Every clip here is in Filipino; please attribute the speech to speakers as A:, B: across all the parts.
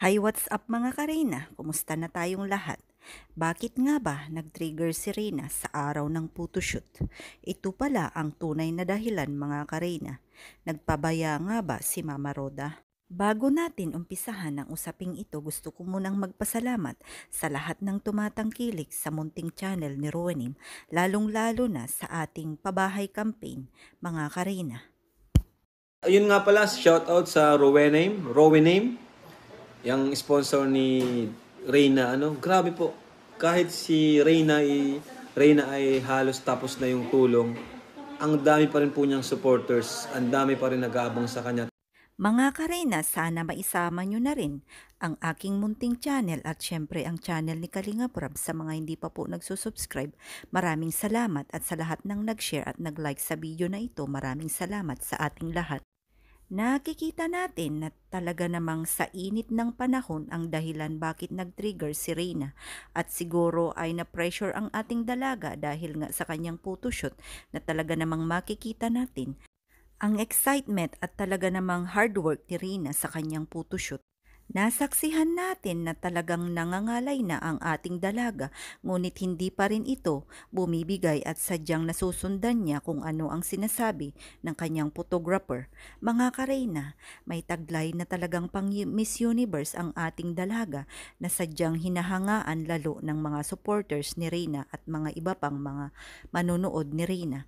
A: Hi, what's up mga Karina? Kumusta na tayong lahat? Bakit nga ba nag-trigger si Reyna sa araw ng photoshoot? Ito pala ang tunay na dahilan mga Karina. Nagpabaya nga ba si Mama Roda? Bago natin umpisahan ang usaping ito, gusto ko munang magpasalamat sa lahat ng tumatangkilik sa munting channel ni Rowenim, lalong-lalo na sa ating pabahay campaign, mga Karina.
B: Ayun nga pala, shoutout sa Rowename, yung sponsor ni Reyna. Grabe po. Kahit si Reyna ay halos tapos na yung tulong, ang dami pa rin po niyang supporters, ang dami pa rin nag-aabang sa kanya.
A: Mga Karina, sana maisama nyo na rin ang aking munting channel at syempre ang channel ni Kalinga Prab sa mga hindi pa po nagsusubscribe. Maraming salamat at sa lahat ng nag-share at nag-like sa video na ito, maraming salamat sa ating lahat. Nakikita natin na talaga namang sa init ng panahon ang dahilan bakit nag-trigger si Reyna at siguro ay na-pressure ang ating dalaga dahil nga sa kanyang photoshoot na talaga namang makikita natin ang excitement at talaga namang hard work ni Reyna sa kanyang photoshoot. Nasaksihan natin na talagang nangangalay na ang ating dalaga, ngunit hindi pa rin ito bumibigay at sadyang nasusundan niya kung ano ang sinasabi ng kanyang photographer. Mga Kareyna, may taglay na talagang pang Miss Universe ang ating dalaga na sadyang hinahangaan lalo ng mga supporters ni Reyna at mga iba pang mga manonood ni Reyna.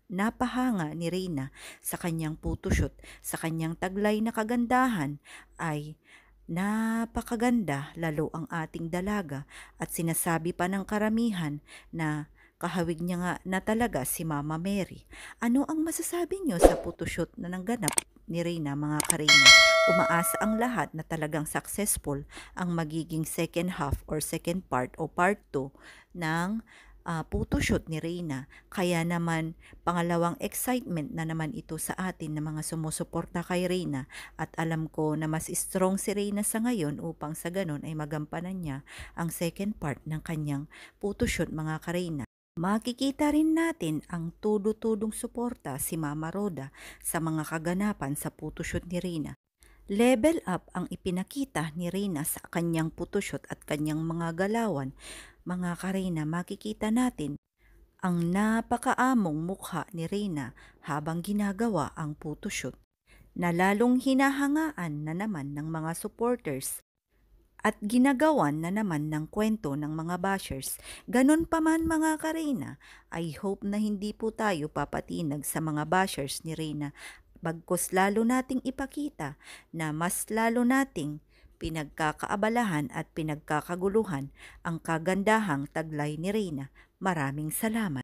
A: Napahanga ni Reyna sa kanyang photoshoot, sa kanyang taglay na kagandahan ay napakaganda lalo ang ating dalaga at sinasabi pa ng karamihan na kahawig niya nga na talaga si Mama Mary. Ano ang masasabi niyo sa photoshoot na nangganap ni Reyna mga Karina? Umaasa ang lahat na talagang successful ang magiging second half or second part o part 2 ng photoshoot ni Reyna. Kaya naman pangalawang excitement na naman ito sa atin na mga sumusuporta kay Reyna at alam ko na mas strong si Reyna sa ngayon upang sa ganon ay magampanan niya ang second part ng kanyang photoshoot mga Kareyna. Makikita rin natin ang tudo-tudong suporta si Mama Roda sa mga kaganapan sa photoshoot ni Reyna. Level up ang ipinakita ni Reyna sa kanyang photoshoot at kanyang mga galawan. Mga Kareyna, makikita natin ang napakaamong mukha ni Reyna habang ginagawa ang photoshoot na lalong hinahangaan na naman ng mga supporters at ginagawan na naman ng kwento ng mga bashers. Ganon pa man mga Kareyna, I hope na hindi po tayo papatinag sa mga bashers ni Reyna. Bagkus lalo nating ipakita na mas lalo nating pinagkakaabalahan at pinagkakaguluhan ang kagandahang taglay ni Reyna. Maraming salamat.